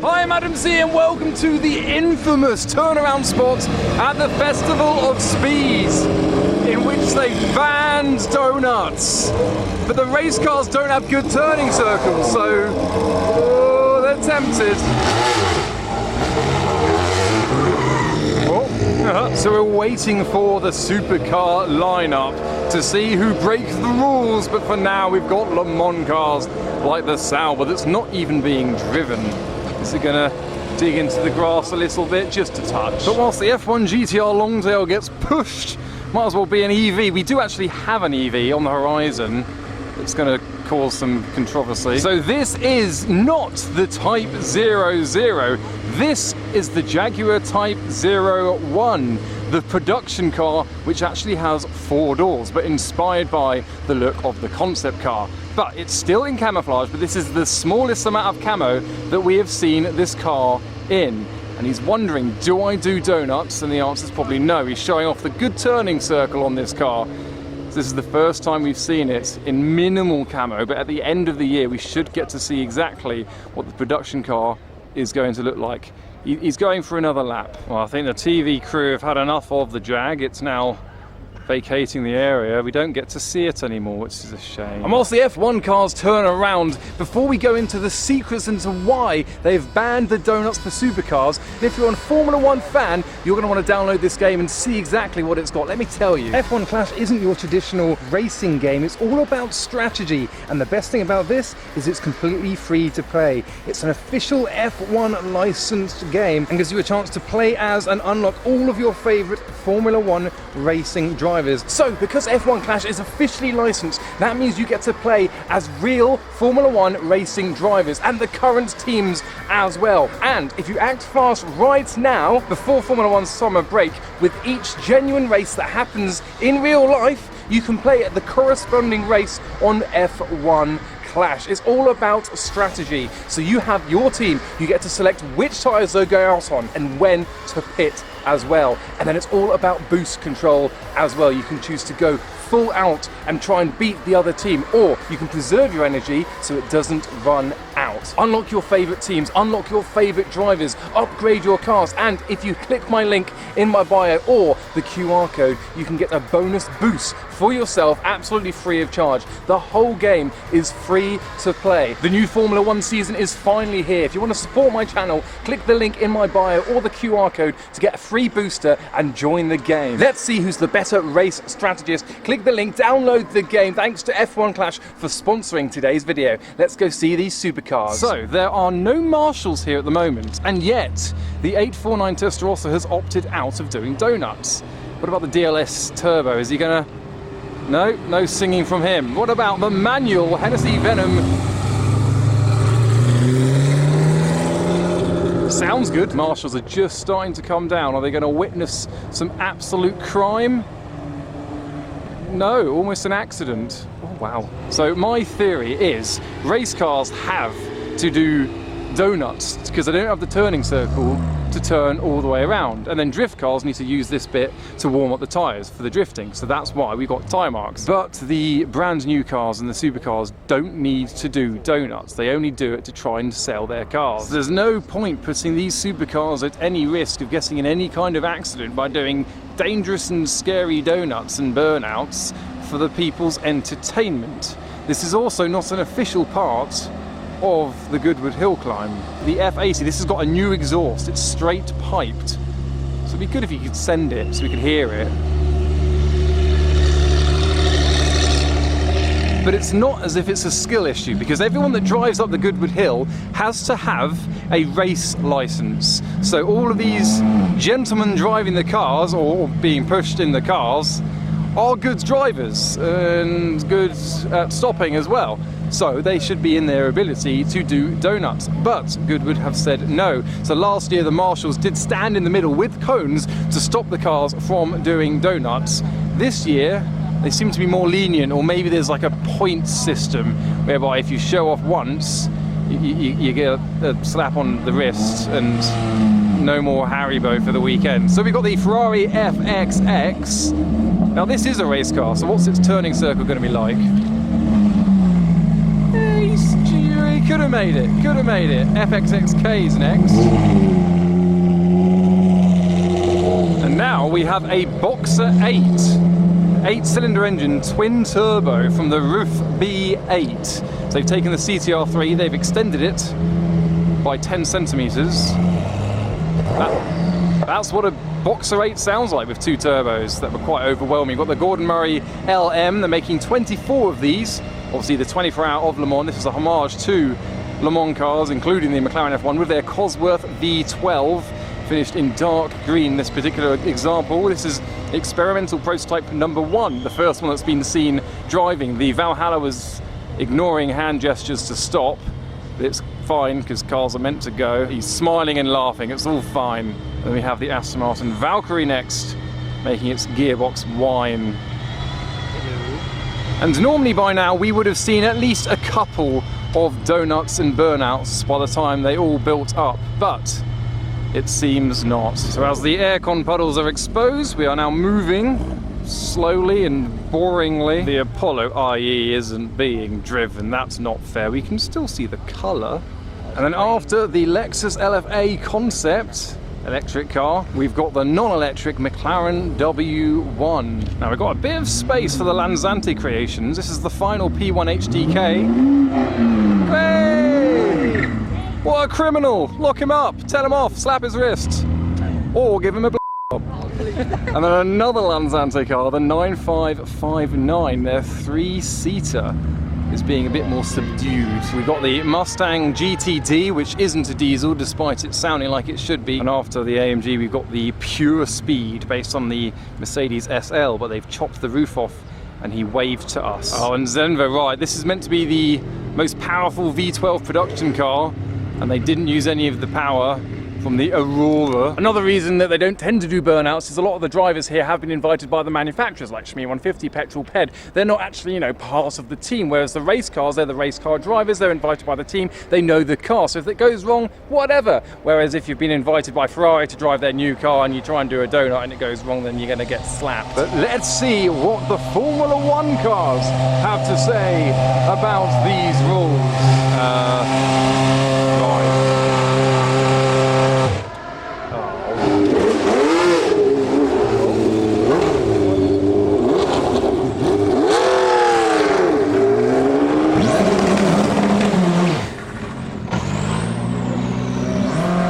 I'm Adam Z and welcome to the infamous turnaround spot at the Festival of Speeds, in which they banned donuts. But the race cars don't have good turning circles, so they're tempted. So we're waiting for the supercar lineup to see who breaks the rules, but for now we've got Le Mans cars like the Sauber that's not even being driven. Is it gonna dig into the grass a little bit, just a touch? But whilst the F1 GTR Longtail gets pushed, might as well be an EV. We do actually have an EV on the horizon. It's gonna cause some controversy. So this is not the Type 00. This is the Jaguar Type 01, the production car, which actually has 4 doors, but inspired by the look of the concept car. But it's still in camouflage, but this is the smallest amount of camo that we have seen this car in. And he's wondering, do I do donuts? And the answer is probably no. He's showing off the good turning circle on this car. This is the first time we've seen it in minimal camo, but at the end of the year we should get to see exactly what the production car is going to look like. He's going for another lap. Well, I think the TV crew have had enough of the Jag. It's now vacating the area. We don't get to see it anymore, which is a shame. And whilst the F1 cars turn around, before we go into the secrets into why they've banned the donuts for supercars, if you're a Formula 1 fan, you're going to want to download this game and see exactly what it's got. Let me tell you, F1 Clash isn't your traditional racing game. It's all about strategy, and the best thing about this is it's completely free to play. It's an official F1 licensed game and gives you a chance to play as and unlock all of your favorite Formula 1 racing drivers. So, because F1 Clash is officially licensed, that means you get to play as real Formula 1 racing drivers and the current teams as well. And if you act fast right now, before Formula 1's summer break, with each genuine race that happens in real life, you can play at the corresponding race on F1 Clash. It's all about strategy. So you have your team, you get to select which tyres they'll go out on and when to pit as well. And then it's all about boost control as well. You can choose to go full out and try and beat the other team, or you can preserve your energy so it doesn't run out. Unlock your favorite teams, unlock your favorite drivers, upgrade your cars, and if you click my link in my bio or the QR code, you can get a bonus boost for yourself absolutely free of charge. The whole game is free to play. The new Formula 1 season is finally here. If you want to support my channel, click the link in my bio or the QR code to get a free booster and join the game. Let's see who's the better race strategist. Click the link, download the game. Thanks to F1 Clash for sponsoring today's video. Let's go see these supercars. So there are no marshals here at the moment, and yet the 849 Testarossa has opted out of doing donuts. What about the DLS Turbo? Is he gonna... No singing from him. What about the manual Hennessy Venom? Sounds good. Marshals are just starting to come down. Are they going to witness some absolute crime? No, almost an accident. Oh, wow. So my theory is race cars have to do donuts because they don't have the turning circle to turn all the way around, and then drift cars need to use this bit to warm up the tyres for the drifting, so that's why we've got tyre marks. But the brand new cars and the supercars don't need to do donuts. They only do it to try and sell their cars. So there's no point putting these supercars at any risk of getting in any kind of accident by doing dangerous and scary donuts and burnouts for the people's entertainment. This is also not an official part of the Goodwood hill climb. The F80, this has got a new exhaust. It's straight piped. So it'd be good if you could send it so we could hear it. But it's not as if it's a skill issue, because everyone that drives up the Goodwood hill has to have a race license. So all of these gentlemen driving the cars, or being pushed in the cars, are good drivers and good at stopping as well. So they should be in their ability to do donuts. But Goodwood have said no. So last year the marshals did stand in the middle with cones to stop the cars from doing donuts. This year they seem to be more lenient, or maybe there's like a point system whereby if you show off once, you get a slap on the wrist and no more Haribo for the weekend. So we've got the Ferrari FXX. Now this is a race car, so what's its turning circle going to be like? Hey, steering Could have made it, could have made it. FXXK's next. And now we have a Boxer 8. 8-cylinder engine, twin turbo from the Roof B8. So they've taken the CTR3, they've extended it by 10 centimeters. That's what a Boxer 8 sounds like with 2 turbos. That were quite overwhelming. We've got the Gordon Murray LM, they're making 24 of these. Obviously the 24-hour of Le Mans. This is a homage to Le Mans cars, including the McLaren F1 with their Cosworth V12, finished in dark green, this particular example. This is experimental prototype number 1, the first one that's been seen driving. The Valhalla was ignoring hand gestures to stop, but it's fine because cars are meant to go. He's smiling and laughing, it's all fine. Then we have the Aston Martin Valkyrie next, making its gearbox whine. And normally by now we would have seen at least a couple of donuts and burnouts by the time they all built up, but it seems not. So as the aircon puddles are exposed, we are now moving slowly and boringly. The Apollo IE isn't being driven, that's not fair. We can still see the colour. And then after the Lexus LFA concept electric car, we've got the non-electric McLaren W1. Now we've got a bit of space for the Lanzante creations. This is the final P1 HDK. Hey! What a criminal! Lock him up, tell him off, slap his wrist, or give him a job. And then another Lanzante car, the 9559, their 3-seater, is being a bit more subdued. We've got the Mustang GTD, which isn't a diesel despite it sounding like it should be. And after the AMG, we've got the Pure Speed based on the Mercedes SL, but they've chopped the roof off and he waved to us. Oh, and Zenva, right, this is meant to be the most powerful V12 production car, and they didn't use any of the power from the Aurora. Another reason that they don't tend to do burnouts is a lot of the drivers here have been invited by the manufacturers, like Shmee 150, Petrol, Ped. They're not actually, you know, part of the team, whereas the race cars, they're the race car drivers, they're invited by the team, they know the car, so if it goes wrong, whatever. Whereas if you've been invited by Ferrari to drive their new car and you try and do a donut and it goes wrong, then you're going to get slapped. But let's see what the Formula One cars have to say about these rules.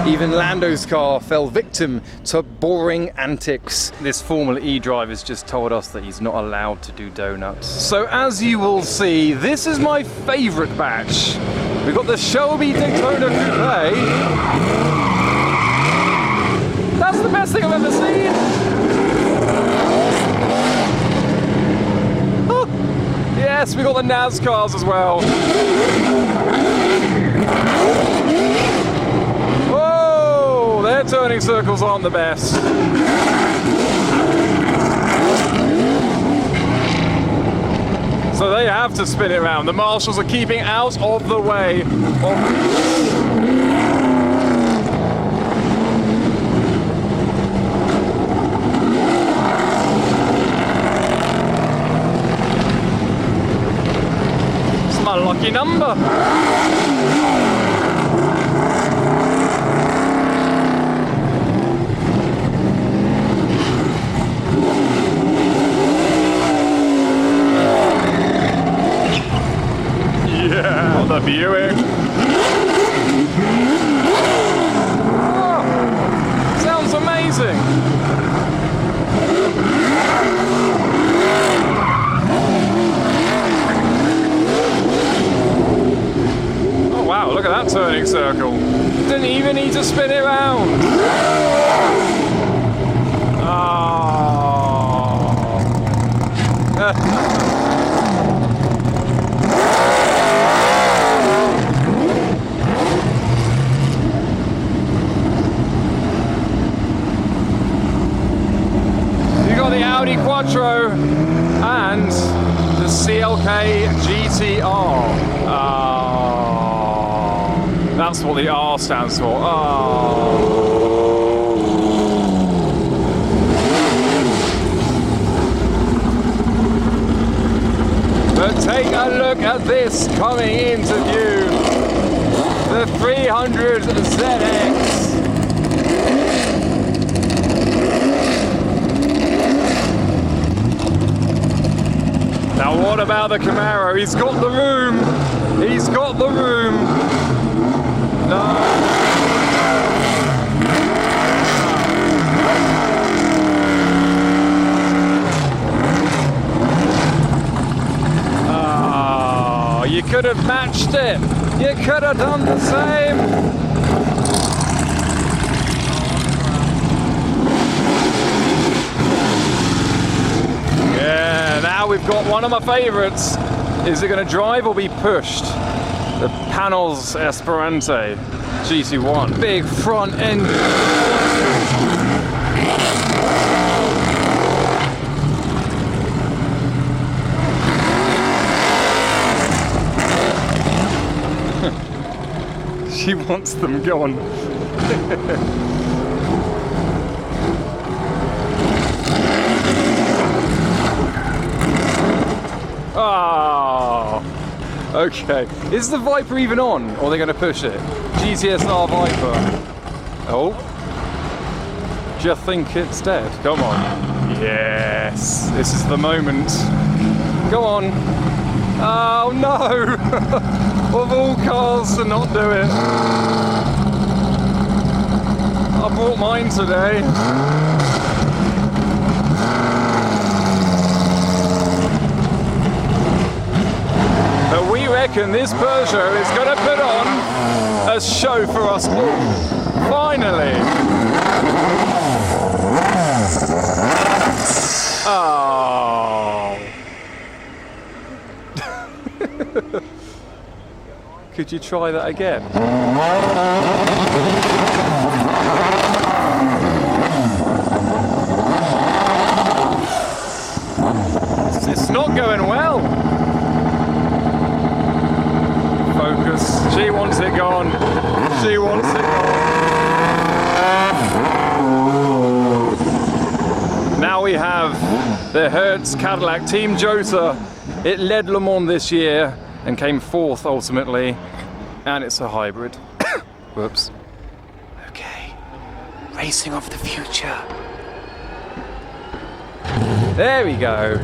Even Lando's car fell victim to boring antics. This Formula E driver's just told us that he's not allowed to do donuts. So as you will see, this is my favourite batch. We've got the Shelby Daytona Coupe. That's the best thing I've ever seen. Oh, yes, we've got the NASCARs as well. Their turning circles aren't the best. So they have to spin it around. The marshals are keeping out of the way It's my lucky number. The Buick. Oh, sounds amazing. Oh wow, look at that turning circle. Didn't even need to spin it around. Oh. The Audi Quattro and the CLK GTR. That's what the R stands for. But take a look at this coming into view. the 300 ZX. Now what about the Camaro? He's got the room. He's got the room. No. Oh, you could have matched it. You could have done the same. Yeah, now we've got one of my favorites. Is it going to drive or be pushed? The Panels Esperante GT1. Big front end. She wants them gone. Oh, okay. Is the Viper even on, or are they going to push it? GTSR Viper. Oh. Do you think it's dead? Come on. Yes. This is the moment. Go on. Oh no! Of all cars to not do it. I brought mine today. But we reckon this Peugeot is going to put on a show for us all. Finally. Oh. Could you try that again? It's not going well. Focus. She wants it gone. She wants it gone. Now we have the Hertz Cadillac Team Jota. It led Le Mans this year and came fourth ultimately, and it's a hybrid. Whoops. Okay, racing of the future. There we go.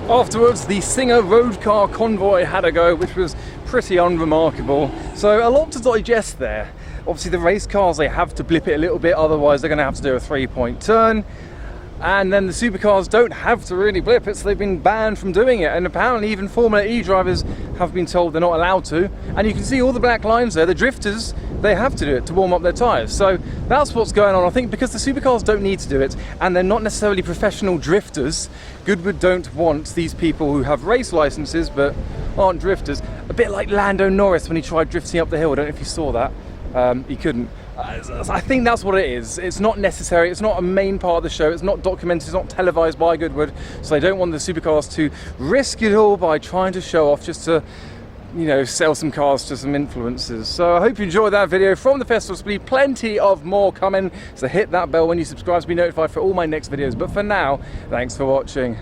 Afterwards, the Singer road car convoy had a go, which was pretty unremarkable. So a lot to digest there. Obviously the race cars, they have to blip it a little bit, otherwise they're going to have to do a 3-point turn. And then the supercars don't have to really blip it, so they've been banned from doing it. And apparently even Formula E drivers have been told they're not allowed to. And you can see all the black lines there. The drifters, they have to do it to warm up their tyres. So that's what's going on. I think because the supercars don't need to do it, and they're not necessarily professional drifters, Goodwood don't want these people who have race licenses but aren't drifters. A bit like Lando Norris when he tried drifting up the hill. I don't know if you saw that. He couldn't. I think that's what it is. It's not necessary, it's not a main part of the show, it's not documented, it's not televised by Goodwood, so they don't want the supercars to risk it all by trying to show off just to, you know, sell some cars to some influencers. So I hope you enjoyed that video from the festival. There'll be plenty of more coming, so hit that bell when you subscribe to be notified for all my next videos. But for now, thanks for watching.